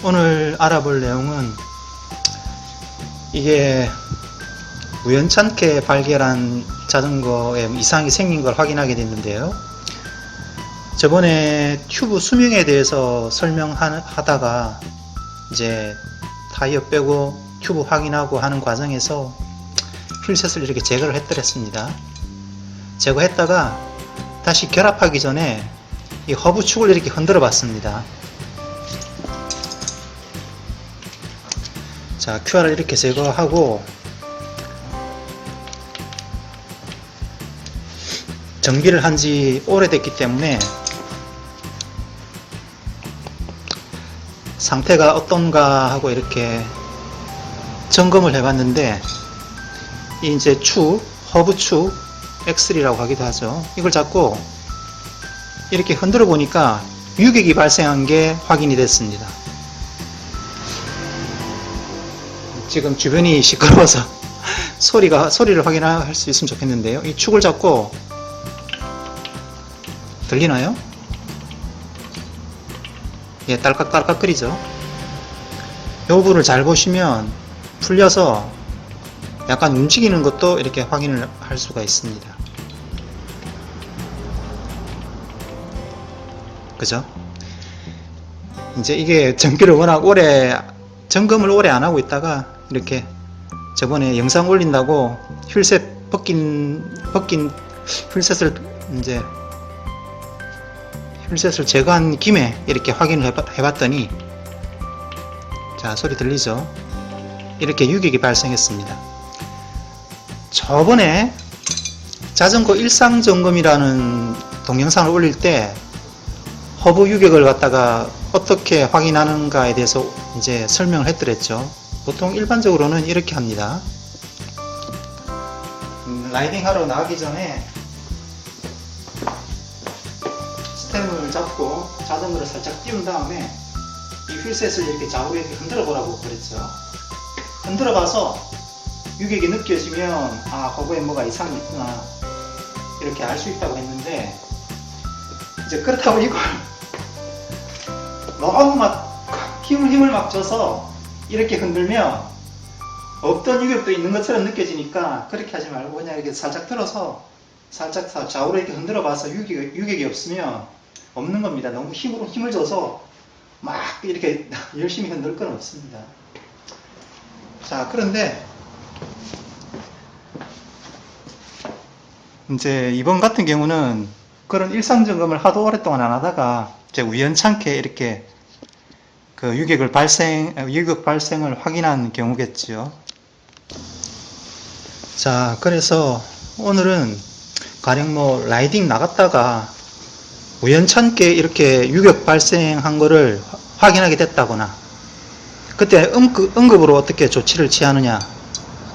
오늘 알아볼 내용은 이게 우연찮게 발견한 자전거에 이상이 생긴 걸 확인하게 됐는데요. 저번에 튜브 수명에 대해서 설명하다가 이제 타이어 빼고 튜브 확인하고 하는 과정에서 휠셋을 이렇게 제거를 해드렸습니다. 제거했다가 다시 결합하기 전에 이 허브축을 이렇게 흔들어 봤습니다. 자, QR을 이렇게 제거하고 정비를 한 지 오래됐기 때문에 상태가 어떤가 하고 이렇게 점검을 해봤는데, 이제 허브축 X3라고 하기도 하죠. 이걸 잡고 이렇게 흔들어 보니까 유격이 발생한 게 확인이 됐습니다. 지금 주변이 시끄러워서 소리를 확인할 수 있으면 좋겠는데요. 이 축을 잡고 들리나요? 예, 딸깍딸깍 거리죠. 이 부분을 잘 보시면 풀려서 약간 움직이는 것도 이렇게 확인을 할 수가 있습니다. 그죠? 이제 이게 점검을 오래 안 하고 있다가 이렇게 저번에 영상 올린다고 휠셋 벗긴 휠셋을 제거한 김에 이렇게 확인을 해봤더니, 자, 소리 들리죠? 이렇게 유격이 발생했습니다. 저번에 자전거 일상점검이라는 동영상을 올릴 때 허브 유격을 갖다가 어떻게 확인하는가에 대해서 이제 설명을 해드렸죠. 보통 일반적으로는 이렇게 합니다. 라이딩 하러 나가기 전에 스템을 잡고 자전거를 살짝 띄운 다음에 이 휠셋을 이렇게 좌우로 이렇게 흔들어 보라고 그랬죠. 흔들어 봐서 유격이 느껴지면 허브에 뭐가 이상이 있구나 이렇게 알 수 있다고 했는데, 이제 그렇다고 이걸 너무 막 힘을 막 줘서 이렇게 흔들면 없던 유격도 있는 것처럼 느껴지니까 그렇게 하지 말고 그냥 이렇게 살짝 들어서 살짝 좌우로 이렇게 흔들어 봐서 유격이 없으면 없는 겁니다. 너무 힘을 줘서 막 이렇게 열심히 흔들 건 없습니다. 자, 그런데 이제 이번 같은 경우는 그런 일상점검을 하도 오랫동안 안 하다가 이제 우연찮게 이렇게 그 유격 발생을 확인한 경우겠죠. 자, 그래서 오늘은 가령 라이딩 나갔다가 우연찮게 이렇게 유격 발생한 거를 확인하게 됐다거나, 그때 응급으로 어떻게 조치를 취하느냐,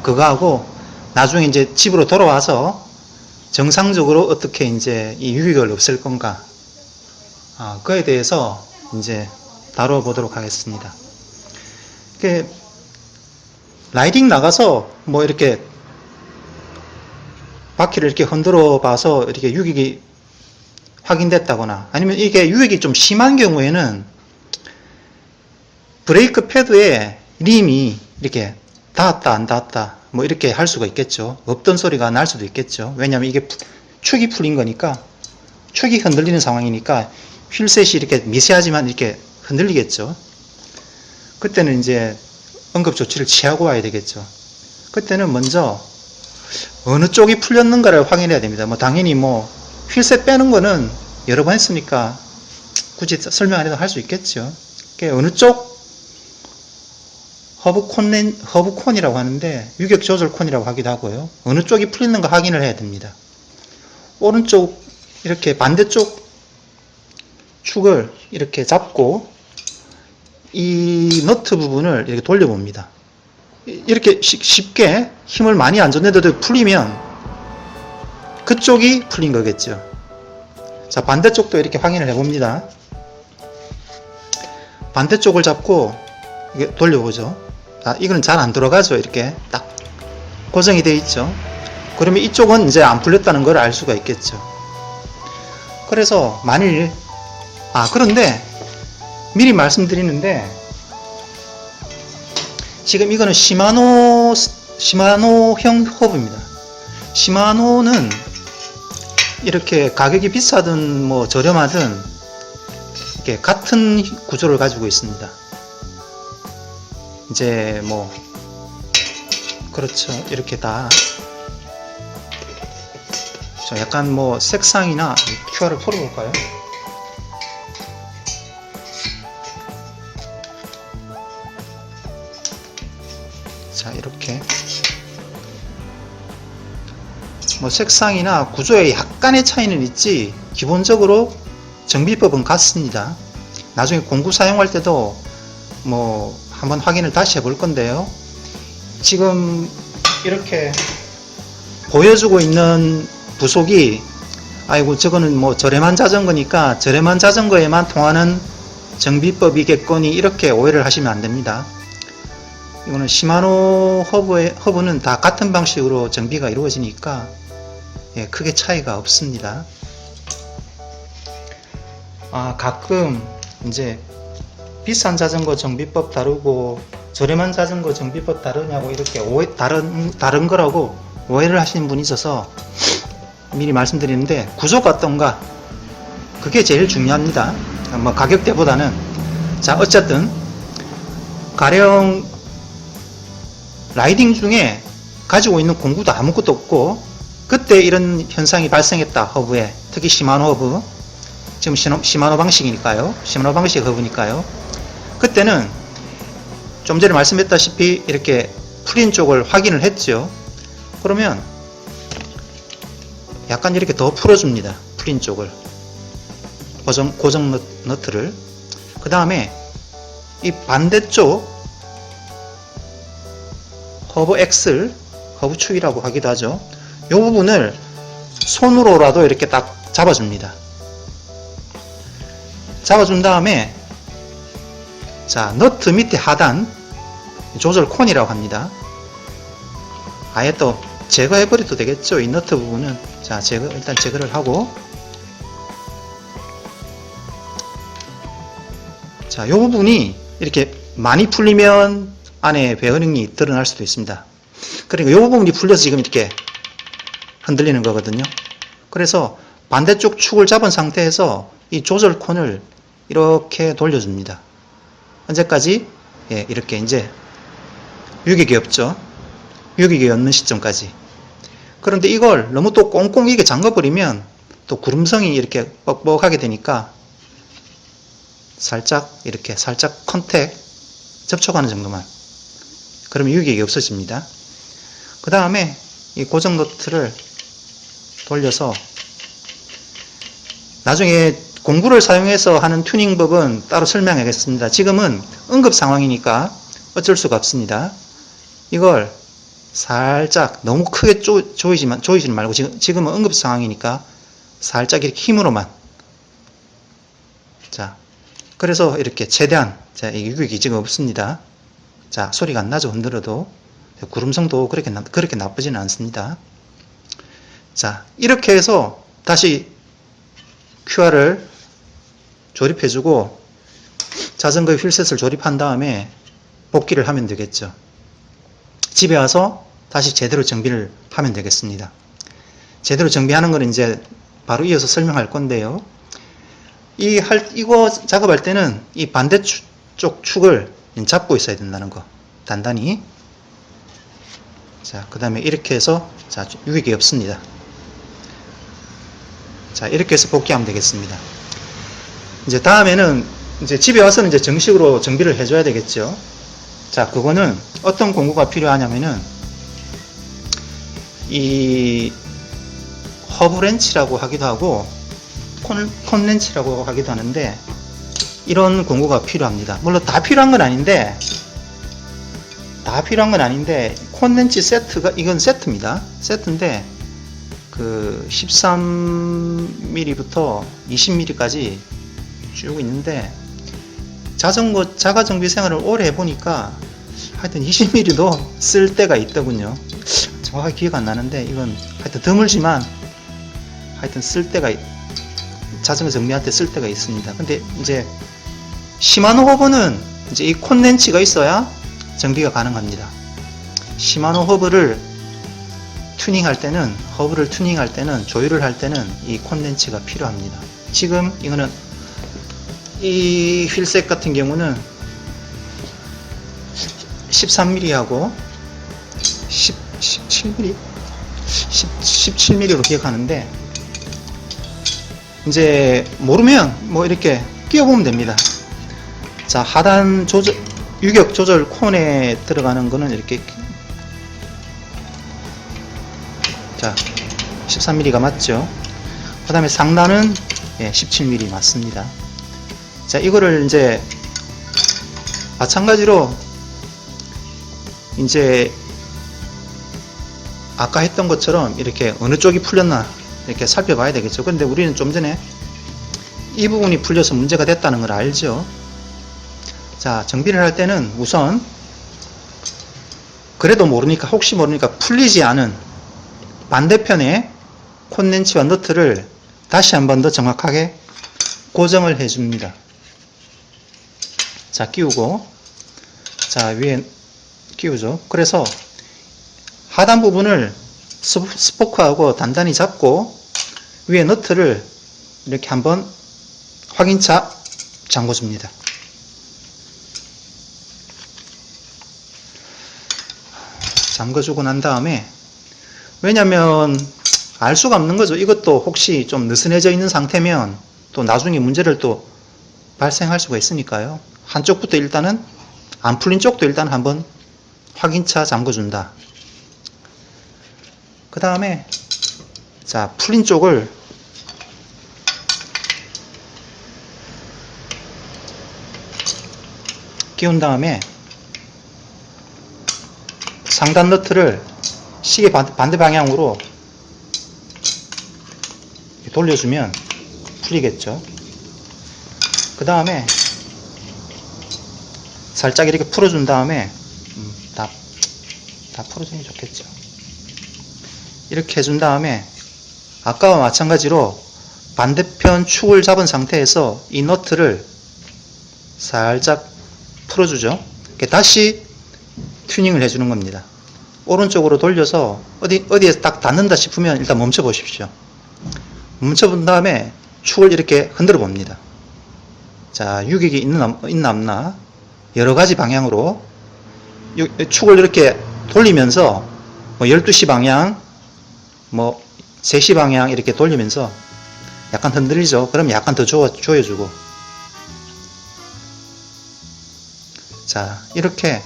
그거하고 나중에 이제 집으로 돌아와서 정상적으로 어떻게 이제 이 유격을 없앨 건가, 그에 대해서 이제 다뤄보도록 하겠습니다. 라이딩 나가서 이렇게 바퀴를 이렇게 흔들어 봐서 이렇게 유격이 확인됐다거나, 아니면 이게 유격이 좀 심한 경우에는 브레이크 패드에 림이 이렇게 닿았다 안 닿았다 이렇게 할 수가 있겠죠. 없던 소리가 날 수도 있겠죠. 왜냐하면 이게 축이 풀린 거니까, 축이 흔들리는 상황이니까 휠셋이 이렇게 미세하지만 이렇게 흔들리겠죠. 그때는 이제 응급 조치를 취하고 와야 되겠죠. 그때는 먼저 어느 쪽이 풀렸는가를 확인해야 됩니다. 당연히 휠셋 빼는 거는 여러 번 했으니까 굳이 설명 안 해도 할 수 있겠죠. 어느 쪽 허브콘이라고 하는데 유격 조절 콘이라고 하기도 하고요. 어느 쪽이 풀리는가 확인을 해야 됩니다. 오른쪽 이렇게 반대쪽 축을 이렇게 잡고 이 너트 부분을 이렇게 돌려봅니다. 이렇게 쉽게 힘을 많이 안 줬는데도 풀리면 그쪽이 풀린 거겠죠. 자, 반대쪽도 이렇게 확인을 해봅니다. 반대쪽을 잡고 이게 돌려보죠. 이거는 잘 안 들어가죠. 이렇게 딱 고정이 되어 있죠. 그러면 이쪽은 이제 안 풀렸다는 걸 알 수가 있겠죠. 그래서 만일 그런데 미리 말씀드리는데, 지금 이거는 시마노형 허브입니다. 시마노는 이렇게 가격이 비싸든 뭐 저렴하든 이렇게 같은 구조를 가지고 있습니다. 이제 뭐 그렇죠. 이렇게 다 약간 뭐 색상이나 QR을 풀어볼까요? 자, 이렇게 뭐 색상이나 구조에 약간의 차이는 있지 기본적으로 정비법은 같습니다. 나중에 공구 사용할 때도 뭐 한번 확인을 다시 해볼 건데요. 지금 이렇게 보여주고 있는 부속이 아이고 저거는 뭐 저렴한 자전거니까 저렴한 자전거에만 통하는 정비법이겠거니 이렇게 오해를 하시면 안 됩니다. 이거는 시마노 허브는 다 같은 방식으로 정비가 이루어지니까 예, 크게 차이가 없습니다. 가끔 이제 비싼 자전거 정비법 다르고 저렴한 자전거 정비법 다르냐고 이렇게 다른 거라고 오해를 하시는 분이 있어서 미리 말씀드리는데, 구조가 어떤가 그게 제일 중요합니다. 뭐 가격대보다는. 자, 어쨌든 가령 라이딩 중에 가지고 있는 공구도 아무것도 없고 그때 이런 현상이 발생했다. 허브에 특히 시마노 허브, 지금 시마노 방식이니까요, 시마노 방식 허브니까요. 그때는 좀 전에 말씀했다시피 이렇게 풀인 쪽을 확인을 했죠. 그러면 약간 이렇게 더 풀어줍니다. 풀인 쪽을, 고정 너트를. 그 다음에 이 반대쪽 허브 엑슬, 허브 축이라고 하기도 하죠. 이 부분을 손으로라도 이렇게 딱 잡아줍니다. 잡아준 다음에 자, 너트 밑에 하단 조절 콘이라고 합니다. 아예 또 제거해버려도 되겠죠. 이 너트 부분은. 자, 일단 제거를 하고, 자, 이 부분이 이렇게 많이 풀리면 안에 베어링이 드러날 수도 있습니다. 그러니까 이 부분이 풀려서 지금 이렇게 흔들리는 거거든요. 그래서 반대쪽 축을 잡은 상태에서 이 조절 콘을 이렇게 돌려줍니다. 언제까지? 예, 이렇게 이제 유격이 없죠. 유격이 없는 시점까지. 그런데 이걸 너무 또 꽁꽁이게 잠가버리면 또 구름성이 이렇게 뻑뻑하게 되니까 살짝 이렇게 살짝 컨택 접촉하는 정도만. 그러면 유격이 없어집니다. 그 다음에 이 고정 너트를 돌려서, 나중에 공구를 사용해서 하는 튜닝법은 따로 설명하겠습니다. 지금은 응급 상황이니까 어쩔 수가 없습니다. 이걸 살짝 너무 크게 조이지 말고, 지금은 응급 상황이니까 살짝 이렇게 힘으로만. 자, 그래서 이렇게 최대한, 자, 이 유격이 지금 없습니다. 자, 소리가 안 나죠. 흔들어도. 구름성도 그렇게 나쁘지는 않습니다. 자, 이렇게 해서 다시 QR을 조립해주고 자전거의 휠셋을 조립한 다음에 복귀를 하면 되겠죠. 집에 와서 다시 제대로 정비를 하면 되겠습니다. 제대로 정비하는 건 이제 바로 이어서 설명할 건데요. 이거 작업할 때는 이 반대쪽 축을 잡고 있어야 된다는 거. 단단히. 자, 그 다음에 이렇게 해서, 자, 유격이 없습니다. 자, 이렇게 해서 복귀하면 되겠습니다. 이제 다음에는 이제 집에 와서는 이제 정식으로 정비를 해줘야 되겠죠. 자, 그거는 어떤 공구가 필요하냐면은 이 허브 렌치라고 하기도 하고 콘 렌치라고 하기도 하는데, 이런 공구가 필요합니다. 물론 다 필요한 건 아닌데 콘 렌치 세트가, 이건 세트입니다. 세트인데 그 13mm부터 20mm까지 쭉 있는데, 자전거 자가 정비 생활을 오래 해보니까 하여튼 20mm도 쓸 때가 있더군요. 정확하게 기억 안 나는데, 이건 하여튼 드물지만 하여튼 쓸 때가, 자전거 정비할 때 쓸 때가 있습니다. 근데 이제 시마노 허브는 이제 이 콘덴치가 있어야 정비가 가능합니다. 시마노 허브를 튜닝할 때는, 조율을 할 때는 이 콘덴치가 필요합니다. 지금 이거는 이 휠셋 같은 경우는 13mm하고 17mm? 17mm로 기억하는데, 이제 모르면 뭐 이렇게 끼워보면 됩니다. 자, 하단 조절, 유격 조절 콘에 들어가는 거는 이렇게, 자, 13mm가 맞죠? 그 다음에 상단은 17mm 맞습니다. 자, 이거를 이제 마찬가지로 이제 아까 했던 것처럼 이렇게 어느 쪽이 풀렸나 이렇게 살펴봐야 되겠죠. 근데 우리는 좀 전에 이 부분이 풀려서 문제가 됐다는 걸 알죠. 자, 정비를 할 때는 우선 그래도 모르니까, 혹시 모르니까 풀리지 않은 반대편에 콘덴치와 너트를 다시 한 번 더 정확하게 고정을 해줍니다. 자, 끼우고, 자, 위에 끼우죠. 그래서 하단 부분을 스포크하고 단단히 잡고 위에 너트를 이렇게 한번 확인차 잠궈줍니다. 잠궈주고 난 다음에, 왜냐면 알 수가 없는 거죠. 이것도 혹시 좀 느슨해져 있는 상태면 또 나중에 문제를 또 발생할 수가 있으니까요. 한쪽부터 일단은, 안 풀린 쪽도 일단 한번 확인차 잠궈준다. 그 다음에, 자, 풀린 쪽을 끼운 다음에 상단 너트를 시계 반대 방향으로 돌려주면 풀리겠죠. 그 다음에 살짝 이렇게 풀어준 다음에 다 풀어주는 게 좋겠죠. 이렇게 해준 다음에 아까와 마찬가지로 반대편 축을 잡은 상태에서 이 너트를 살짝 풀어주죠. 다시 튜닝을 해주는 겁니다. 오른쪽으로 돌려서 어디에 딱 닿는다 싶으면 일단 멈춰 보십시오. 멈춰 본 다음에 축을 이렇게 흔들어 봅니다. 자, 유격이 있나 없나 여러 가지 방향으로 축을 이렇게 돌리면서 뭐 12시 방향, 뭐 3시 방향 이렇게 돌리면서 약간 흔들리죠. 그럼 약간 더 조여주고, 자, 이렇게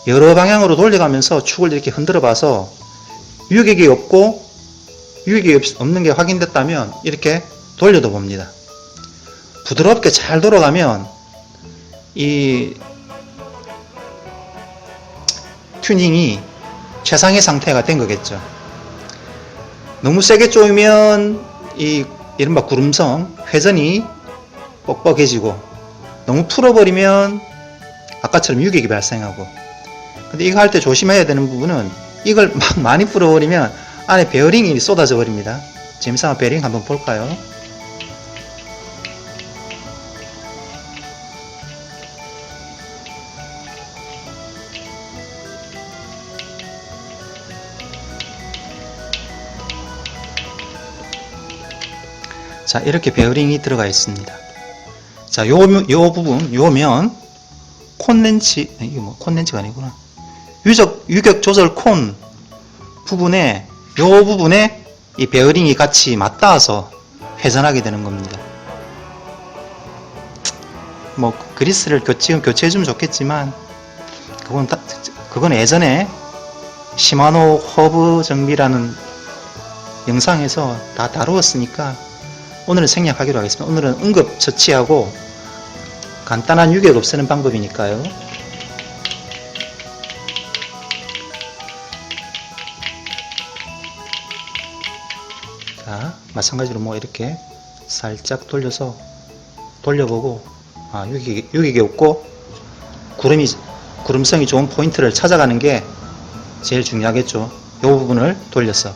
여러 방향으로 돌려가면서 축을 이렇게 흔들어 봐서 유격이 없고 유격이 없는 게 확인됐다면 이렇게 돌려도 봅니다. 부드럽게 잘 돌아가면 이 튜닝이 최상의 상태가 된 거겠죠. 너무 세게 조이면 이 이른바 구름성, 회전이 뻑뻑해지고, 너무 풀어버리면 아까처럼 유격이 발생하고. 근데 이거 할 때 조심해야 되는 부분은, 이걸 막 많이 풀어버리면 안에 베어링이 쏟아져 버립니다. 재미삼아 베어링 한번 볼까요? 자, 이렇게 베어링이 들어가 있습니다. 자, 요 부분, 요 면, 콘덴치, 이게 뭐 콘덴치가 아니구나. 유격 조절 콘 부분에, 요 부분에 이 베어링이 같이 맞닿아서 회전하게 되는 겁니다. 뭐 그리스를 교체해주면 좋겠지만, 그건 예전에 시마노 허브 정비라는 영상에서 다 다루었으니까 오늘은 생략하기로 하겠습니다. 오늘은 응급처치하고 간단한 유격 없애는 방법이니까요. 자, 마찬가지로 뭐 이렇게 살짝 돌려보고, 유격이 없고 구름성이 좋은 포인트를 찾아가는 게 제일 중요하겠죠. 이 부분을 돌려서.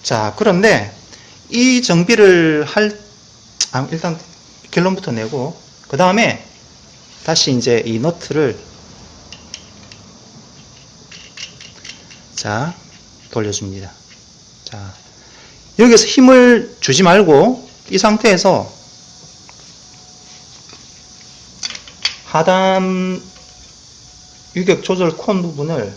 자, 그런데 이 정비를 일단 결론부터 내고, 그 다음에 다시 이제 이 너트를 자 돌려줍니다. 자, 여기서 힘을 주지 말고 이 상태에서 하단 유격 조절 콘 부분을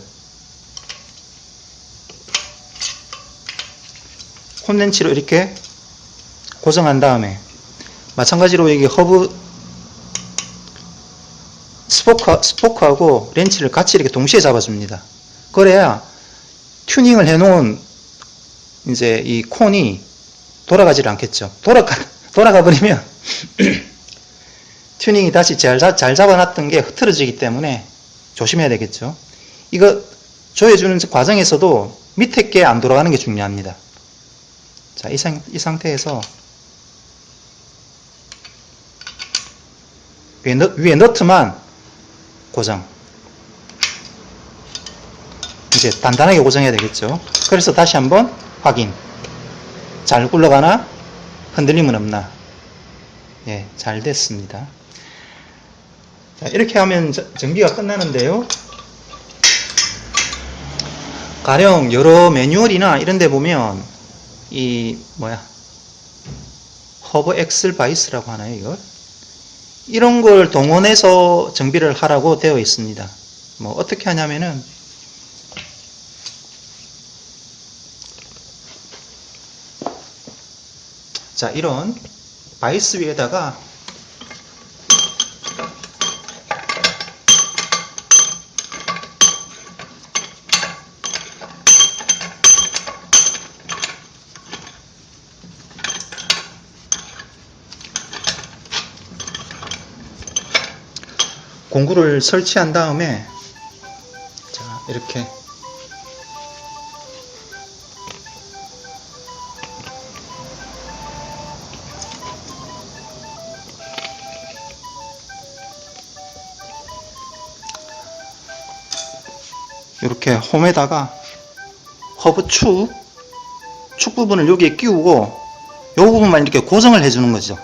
콘렌치로 이렇게 고정한 다음에, 마찬가지로 여기 허브 스포크하고 렌치를 같이 이렇게 동시에 잡아줍니다. 그래야 튜닝을 해놓은 이제 이 콘이 돌아가질 않겠죠. 돌아가 버리면 튜닝이 다시 잘 잡아놨던 게 흐트러지기 때문에 조심해야 되겠죠. 이거 조여주는 과정에서도 밑에 게 안 돌아가는 게 중요합니다. 자, 이 상태에서 위에 너트만 고정. 이제 단단하게 고정해야 되겠죠. 그래서 다시 한번 확인. 잘 굴러가나? 흔들림은 없나? 예, 잘 됐습니다. 자, 이렇게 하면 정비가 끝나는데요. 가령 여러 매뉴얼이나 이런 데 보면 허브 엑셀 바이스라고 하나요, 이걸? 이런 걸 동원해서 정비를 하라고 되어 있습니다. 뭐 어떻게 하냐면은 자, 이런 바이스 위에다가 공구를 설치한 다음에 자, 이렇게 홈에다가 허브 축 부분을 여기에 끼우고 이 부분만 이렇게 고정을 해주는 거죠.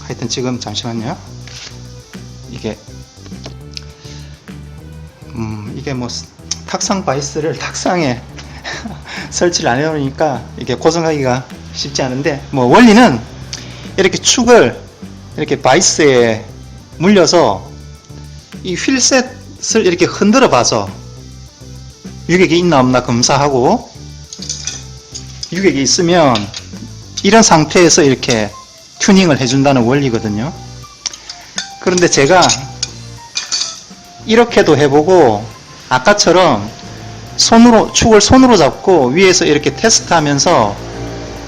하여튼 지금 잠시만요. 이게 탁상 바이스를 탁상에 설치를 안 해놓으니까 이게 고정하기가 쉽지 않은데, 원리는 이렇게 축을 이렇게 바이스에 물려서 이 휠셋을 이렇게 흔들어 봐서 유격이 있나 없나 검사하고, 유격이 있으면 이런 상태에서 이렇게 튜닝을 해준다는 원리거든요. 그런데 제가 이렇게도 해보고 아까처럼 축을 손으로 잡고 위에서 이렇게 테스트하면서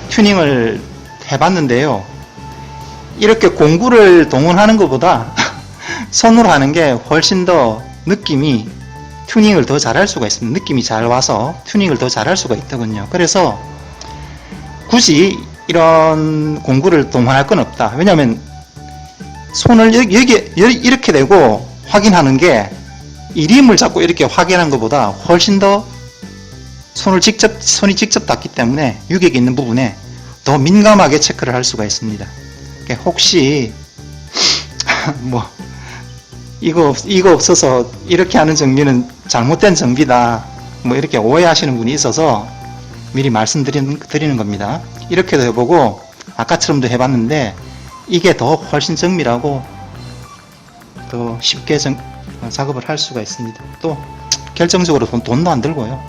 튜닝을 해봤는데요. 이렇게 공구를 동원하는 것보다 손으로 하는 게 훨씬 더 튜닝을 더 잘할 수가 있습니다. 느낌이 잘 와서 튜닝을 더 잘할 수가 있더군요. 그래서 굳이 이런 공구를 동원할 건 없다. 왜냐하면 손을 여기 이렇게 대고 확인하는 게 이 림을 잡고 이렇게 확인하는 것보다 훨씬 더 손이 직접 닿기 때문에 유격이 있는 부분에 더 민감하게 체크를 할 수가 있습니다. 혹시 이거 없어서 이렇게 하는 정비는 잘못된 정비다, 이렇게 오해하시는 분이 있어서 미리 말씀드리는 겁니다. 이렇게도 해보고 아까처럼도 해봤는데 이게 더 훨씬 정밀하고 더 쉽게 작업을 할 수가 있습니다. 또 결정적으로 돈도 안 들고요.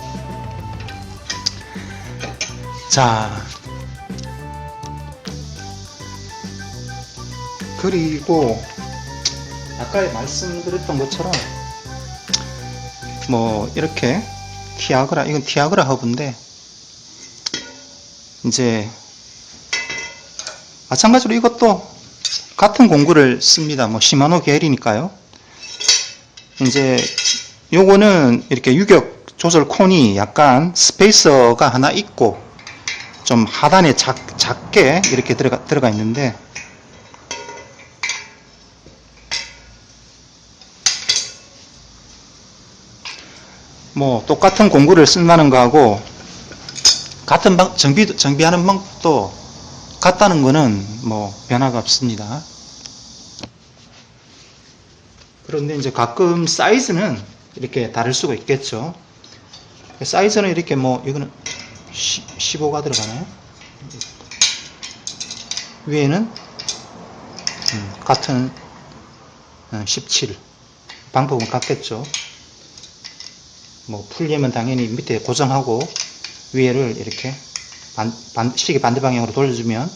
자, 그리고 아까 말씀드렸던 것처럼 이렇게 이건 티아그라 허브인데, 이제 마찬가지로 이것도 같은 공구를 씁니다. 시마노 계열이니까요. 이제 요거는 이렇게 유격 조절 콘이 약간 스페이서가 하나 있고 좀 하단에 작게 이렇게 들어가 있는데, 뭐 똑같은 공구를 쓴다는 거하고 같은 정비하는 방법도 같다는 거는 뭐 변화가 없습니다. 그런데 이제 가끔 사이즈는 이렇게 다를 수가 있겠죠. 사이즈는 이렇게 뭐 이거는 15가 들어가나요? 위에는 같은 17. 방법은 같겠죠. 뭐 풀려면 당연히 밑에 고정하고 위에를 이렇게 시계 반대 방향으로 돌려주면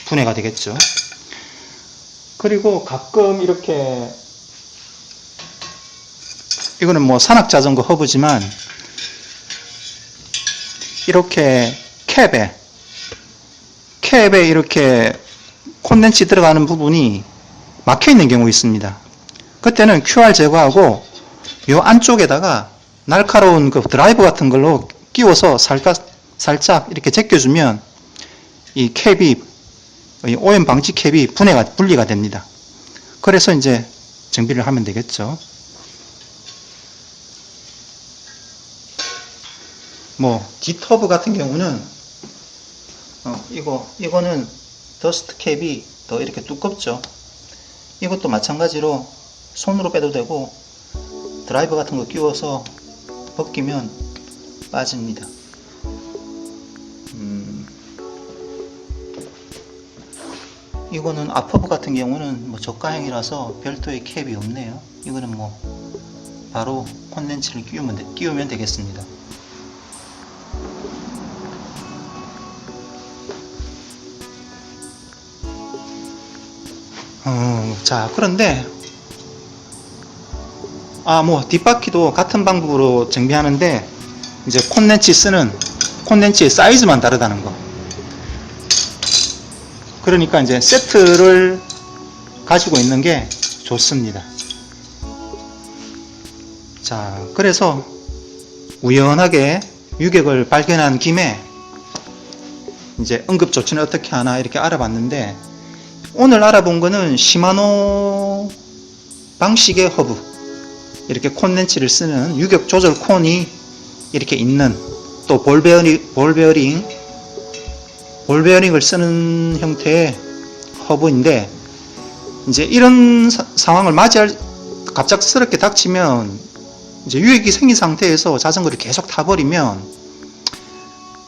분해가 되겠죠. 그리고 가끔 이렇게 이거는 뭐 산악자전거 허브지만 이렇게 캡에 이렇게 콘덴치 들어가는 부분이 막혀 있는 경우 있습니다. 그때는 QR 제거하고 이 안쪽에다가 날카로운 그 드라이버 같은 걸로 끼워서 살짝 이렇게 제껴주면 이 캡이, 이 오염 방지 캡이 분리가 됩니다. 그래서 이제 정비를 하면 되겠죠. 뭐 뒷허브 같은 경우는 이거는 더스트 캡이 더 이렇게 두껍죠. 이것도 마찬가지로 손으로 빼도 되고 드라이버 같은 거 끼워서 벗기면 빠집니다. 이거는 앞허브 같은 경우는 뭐 저가형이라서 별도의 캡이 없네요. 이거는 뭐 바로 콘덴치를 끼우면 되겠습니다. 자, 그런데 뭐 뒷바퀴도 같은 방법으로 정비하는데 이제 콘덴치의 사이즈만 다르다는 거. 그러니까 이제 세트를 가지고 있는 게 좋습니다. 자, 그래서 우연하게 유격을 발견한 김에 이제 응급조치는 어떻게 하나 이렇게 알아봤는데, 오늘 알아본 거는 시마노 방식의 허브, 이렇게 콘덴치를 쓰는 유격 조절 콘이 이렇게 있는, 또 볼베어링을 쓰는 형태의 허브인데, 이제 이런 상황을 갑작스럽게 닥치면 이제 유격이 생긴 상태에서 자전거를 계속 타버리면,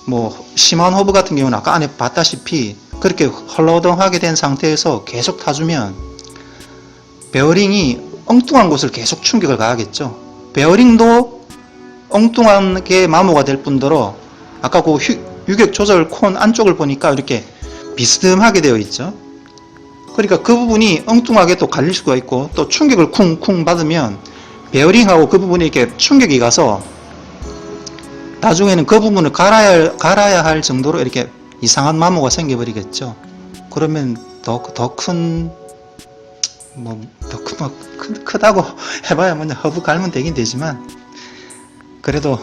뭐 시마노 허브 같은 경우는 아까 안에 봤다시피 그렇게 헐렁하게 된 상태에서 계속 타주면 베어링이 엉뚱한 곳을 계속 충격을 가하겠죠. 베어링도 엉뚱하게 마모가 될 뿐더러 아까 그 유격 조절 콘 안쪽을 보니까 이렇게 비스듬하게 되어 있죠. 그러니까 그 부분이 엉뚱하게 또 갈릴 수가 있고, 또 충격을 쿵쿵 받으면 베어링하고 그 부분이 이렇게 충격이 가서 나중에는 그 부분을 갈아야 할 정도로 이렇게 이상한 마모가 생겨버리겠죠. 그러면 더 크다고 해봐야 뭐냐, 허브 갈면 되긴 되지만 그래도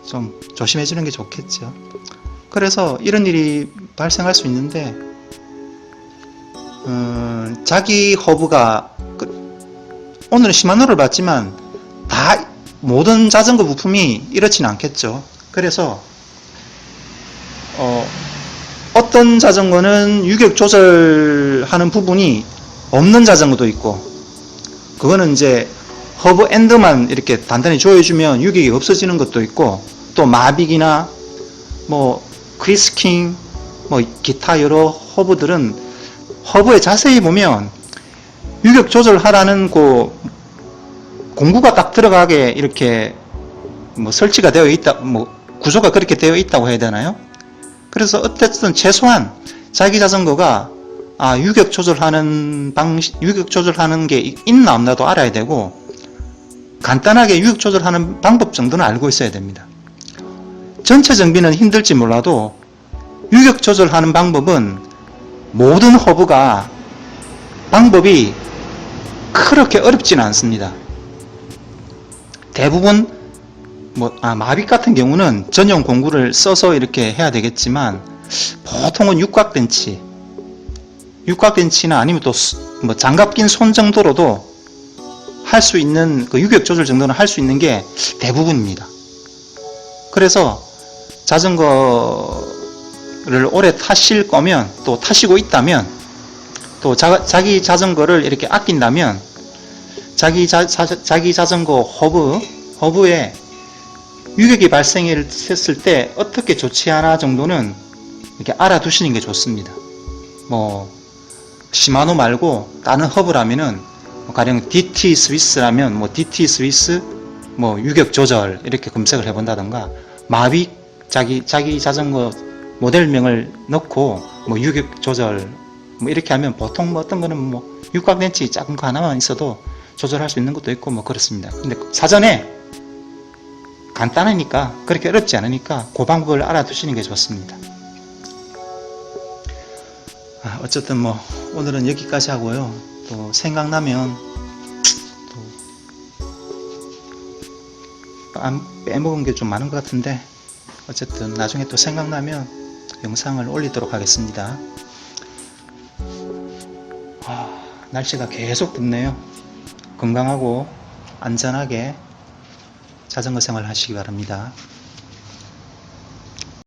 좀 조심해주는 게 좋겠죠. 그래서 이런 일이 발생할 수 있는데, 자기 허브가 오늘은 시마노를 봤지만 다 모든 자전거 부품이 이렇지는 않겠죠. 그래서 어떤 자전거는 유격 조절하는 부분이 없는 자전거도 있고, 그거는 이제 허브 엔드만 이렇게 단단히 조여주면 유격이 없어지는 것도 있고, 또 마빅이나 뭐 크리스킹, 뭐 기타 여러 허브들은 허브에 자세히 보면 유격 조절하라는 그 공구가 딱 들어가게 이렇게 뭐 설치가 되어 있다, 뭐 구조가 그렇게 되어 있다고 해야 되나요? 그래서 어쨌든 최소한 자기 자전거가 유격 조절하는 게 있나 없나도 알아야 되고, 간단하게 유격 조절하는 방법 정도는 알고 있어야 됩니다. 전체 정비는 힘들지 몰라도 유격 조절하는 방법은 모든 허브가 방법이 그렇게 어렵지는 않습니다. 대부분 마빅 같은 경우는 전용 공구를 써서 이렇게 해야 되겠지만, 보통은 육각電池나 아니면 또 뭐 장갑 낀 손 정도로도 할 수 있는, 그 유격 조절 정도는 할 수 있는 게 대부분입니다. 그래서 자전거를 오래 타실 거면, 또 타시고 있다면, 또 자기 자전거를 이렇게 아낀다면 자기 자전거 허브에 유격이 발생했을 때 어떻게 조치하나 정도는 이렇게 알아두시는 게 좋습니다. 뭐 시마노 말고 다른 허브라면은 가령 DT 스위스라면 뭐 DT 스위스 뭐 유격 조절 이렇게 검색을 해본다던가, 마빅 자기 자전거 모델명을 넣고 뭐 유격 조절 뭐 이렇게 하면 보통 뭐 어떤 거는 뭐 육각電池 작은 거 하나만 있어도 조절할 수 있는 것도 있고 뭐 그렇습니다. 근데 사전에 간단하니까, 그렇게 어렵지 않으니까 그 방법을 알아두시는 게 좋습니다. 어쨌든 뭐 오늘은 여기까지 하고요. 또 생각나면 또 빼먹은 게 좀 많은 것 같은데, 어쨌든 나중에 또 생각나면 영상을 올리도록 하겠습니다. 날씨가 계속 덥네요. 건강하고 안전하게 자전거 생활 하시기 바랍니다.